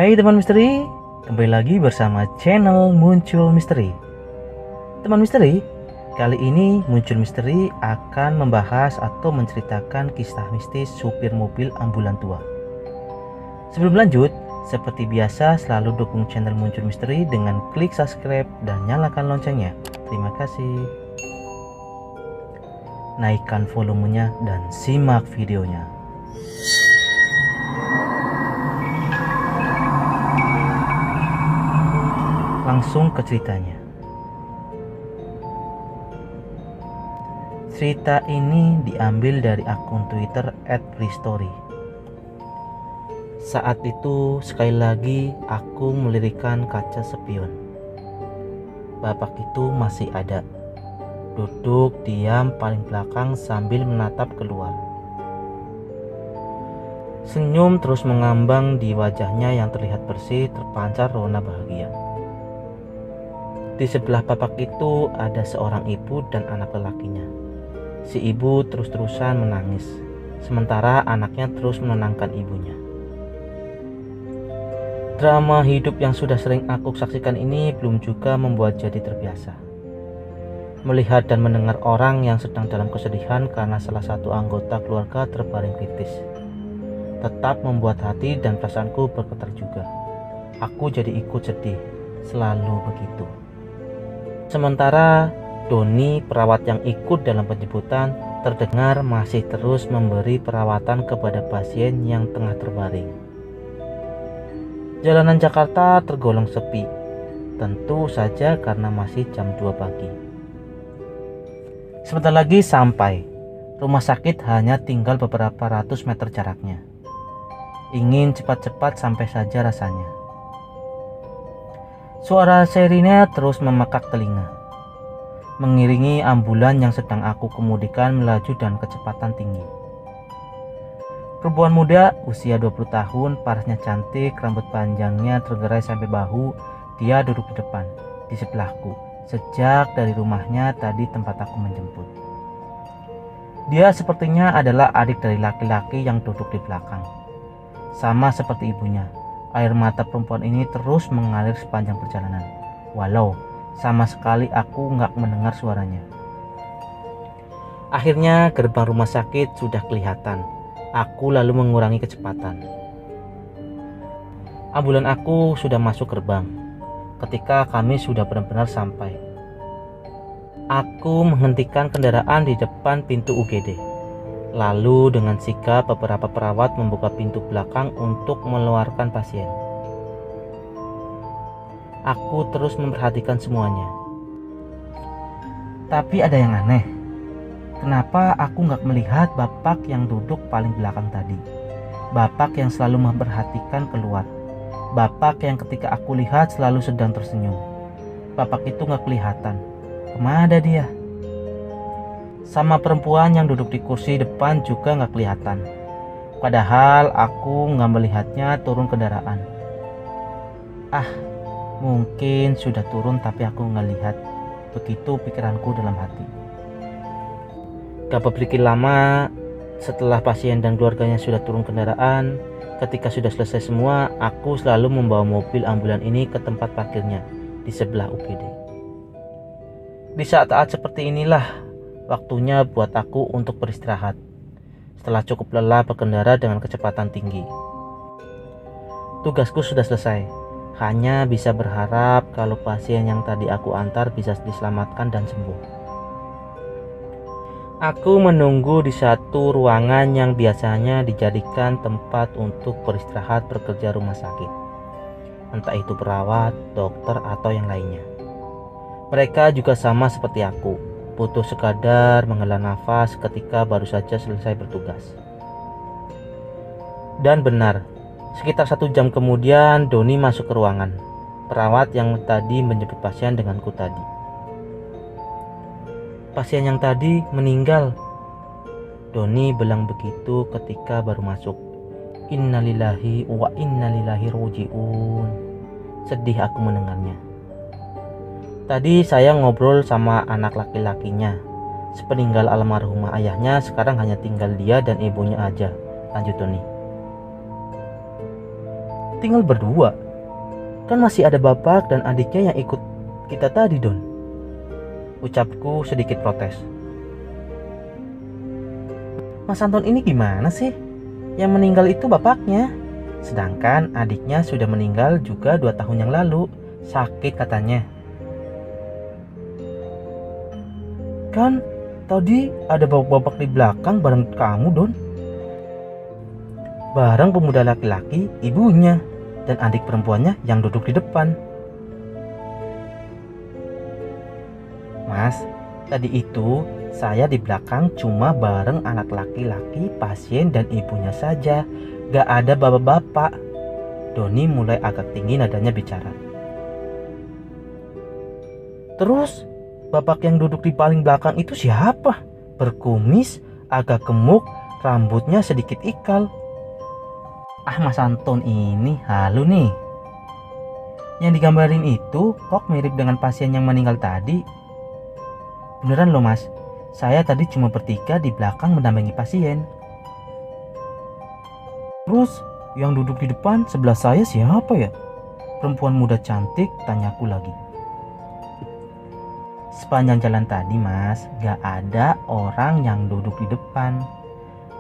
Hai teman misteri, kembali lagi bersama channel Muncul Misteri. Teman misteri, kali ini Muncul Misteri akan membahas atau menceritakan kisah mistis supir mobil ambulan tua. Sebelum lanjut, seperti biasa selalu dukung channel Muncul Misteri dengan klik subscribe dan nyalakan loncengnya. Terima kasih. Naikkan volumenya dan simak videonya. Langsung ke ceritanya. Cerita ini diambil dari akun Twitter @freestory. Saat itu sekali lagi aku melirikan kaca spion. Bapak itu masih ada, duduk diam paling belakang sambil menatap keluar. Senyum terus mengambang di wajahnya yang terlihat bersih, terpancar rona bahagia. Di sebelah bapak itu ada seorang ibu dan anak lelakinya. Si ibu terus-terusan menangis, sementara anaknya terus menenangkan ibunya. Drama hidup yang sudah sering aku saksikan ini belum juga membuat jadi terbiasa. Melihat dan mendengar orang yang sedang dalam kesedihan karena salah satu anggota keluarga terbaring kritis, tetap membuat hati dan perasaanku bergetar juga. Aku jadi ikut sedih, selalu begitu. Sementara Doni, perawat yang ikut dalam penjemputan, terdengar masih terus memberi perawatan kepada pasien yang tengah terbaring. Jalanan Jakarta tergolong sepi, tentu saja karena masih jam 2 pagi. Sebentar lagi sampai. Rumah sakit hanya tinggal beberapa ratus meter jaraknya. Ingin cepat-cepat sampai saja rasanya. Suara sirine terus memekak telinga, mengiringi ambulan yang sedang aku kemudikan melaju dengan kecepatan tinggi. Perempuan muda usia 20 tahun, parasnya cantik, rambut panjangnya tergerai sampai bahu. Dia duduk di depan, di sebelahku, sejak dari rumahnya tadi tempat aku menjemput. Dia sepertinya adalah adik dari laki-laki yang duduk di belakang. Sama seperti ibunya, air mata perempuan ini terus mengalir sepanjang perjalanan, walau sama sekali aku nggak mendengar suaranya. Akhirnya gerbang rumah sakit sudah kelihatan. Aku lalu mengurangi kecepatan. Ambulan aku sudah masuk gerbang. Ketika kami sudah benar-benar sampai, aku menghentikan kendaraan di depan pintu UGD. Lalu dengan sigap beberapa perawat membuka pintu belakang untuk mengeluarkan pasien. Aku terus memperhatikan semuanya. Tapi ada yang aneh. Kenapa aku nggak melihat bapak yang duduk paling belakang tadi? Bapak yang selalu memperhatikan keluar. Bapak yang ketika aku lihat selalu sedang tersenyum. Bapak itu nggak kelihatan. Kemana dia? Sama perempuan yang duduk di kursi depan juga nggak kelihatan. Padahal aku nggak melihatnya turun kendaraan. Mungkin sudah turun tapi aku nggak lihat. Begitu pikiranku dalam hati. Gak berpikir lama, setelah pasien dan keluarganya sudah turun kendaraan, ketika sudah selesai semua, aku selalu membawa mobil ambulan ini ke tempat parkirnya di sebelah UGD. Di saat-saat seperti inilah waktunya buat aku untuk beristirahat setelah cukup lelah berkendara dengan kecepatan tinggi. Tugasku sudah selesai, hanya bisa berharap kalau pasien yang tadi aku antar bisa diselamatkan dan sembuh. Aku menunggu di satu ruangan yang biasanya dijadikan tempat untuk beristirahat pekerja rumah sakit, entah itu perawat, dokter, atau yang lainnya. Mereka juga sama seperti aku, butuh sekadar menghela nafas ketika baru saja selesai bertugas. Dan benar, sekitar 1 jam kemudian Doni masuk ke ruangan perawat yang tadi menjemput pasien denganku tadi. Pasien yang tadi meninggal, Doni bilang begitu ketika baru masuk. Innalillahi wa innalillahi roji'un. Sedih aku mendengarnya. Tadi saya ngobrol sama anak laki-lakinya. Sepeninggal almarhumah ayahnya, sekarang hanya tinggal dia dan ibunya aja, lanjut Doni. Tinggal berdua. Kan masih ada bapak dan adiknya yang ikut kita tadi, Don. Ucapku sedikit protes. Mas Anton ini gimana sih? Yang meninggal itu bapaknya. Sedangkan adiknya sudah meninggal juga 2 tahun yang lalu. Sakit katanya. Kan tadi ada bapak-bapak di belakang bareng kamu, Don. Bareng pemuda laki-laki, ibunya, dan adik perempuannya yang duduk di depan. Mas, tadi itu saya di belakang cuma bareng anak laki-laki, pasien dan ibunya saja. Gak ada bapak-bapak. Doni mulai agak tinggi nadanya bicara. Terus, bapak yang duduk di paling belakang itu siapa? Berkumis, agak gemuk, rambutnya sedikit ikal. Ah, Mas Anton ini halu nih. Yang digambarin itu kok mirip dengan pasien yang meninggal tadi. Beneran loh Mas, saya tadi cuma bertiga di belakang mendampingi pasien. Terus yang duduk di depan sebelah saya siapa ya? Perempuan muda cantik, tanyaku lagi. Sepanjang jalan tadi Mas, gak ada orang yang duduk di depan.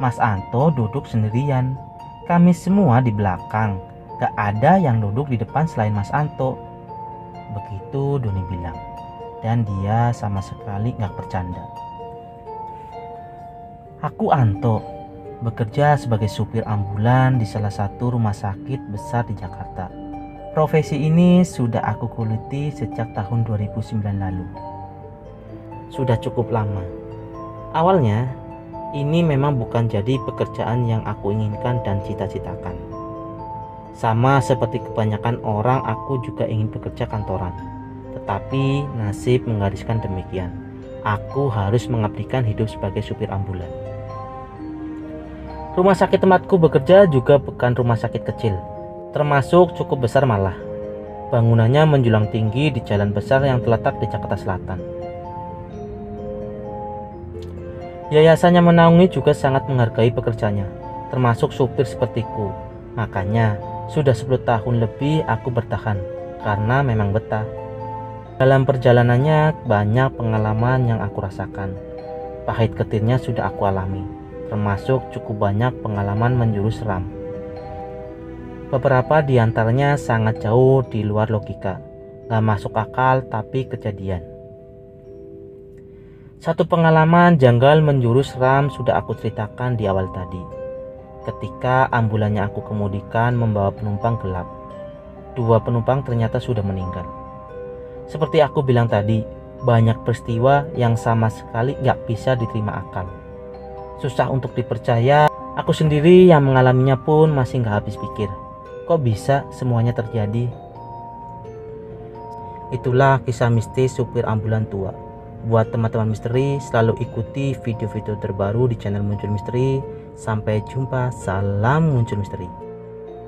Mas Anto duduk sendirian. Kami semua di belakang, gak ada yang duduk di depan selain Mas Anto. Begitu Doni bilang, dan dia sama sekali gak bercanda. Aku Anto, bekerja sebagai supir ambulan di salah satu rumah sakit besar di Jakarta. Profesi ini sudah aku geluti sejak tahun 2009 lalu. Sudah cukup lama. Awalnya, ini memang bukan jadi pekerjaan yang aku inginkan dan cita-citakan. Sama seperti kebanyakan orang, aku juga ingin bekerja kantoran. Tetapi nasib menggariskan demikian. Aku harus mengabdikan hidup sebagai supir ambulan. Rumah sakit tempatku bekerja juga bukan rumah sakit kecil. Termasuk cukup besar malah. Bangunannya menjulang tinggi di jalan besar yang terletak di Jakarta Selatan. Yayasan yang menaungi juga sangat menghargai pekerjanya, termasuk supir sepertiku. Makanya, sudah 10 tahun lebih aku bertahan, karena memang betah. Dalam perjalanannya, banyak pengalaman yang aku rasakan. Pahit getirnya sudah aku alami, termasuk cukup banyak pengalaman menjurus seram. Beberapa di antaranya sangat jauh di luar logika, gak masuk akal tapi kejadian. Satu pengalaman janggal menjurus seram sudah aku ceritakan di awal tadi. Ketika ambulannya aku kemudikan membawa penumpang gelap. 2 penumpang ternyata sudah meninggal. Seperti aku bilang tadi, banyak peristiwa yang sama sekali gak bisa diterima akal. Susah untuk dipercaya, aku sendiri yang mengalaminya pun masih gak habis pikir. Kok bisa semuanya terjadi? Itulah kisah mistis supir ambulan tua. Buat teman-teman misteri, selalu ikuti video-video terbaru di channel Muncul Misteri. Sampai jumpa, salam Muncul Misteri.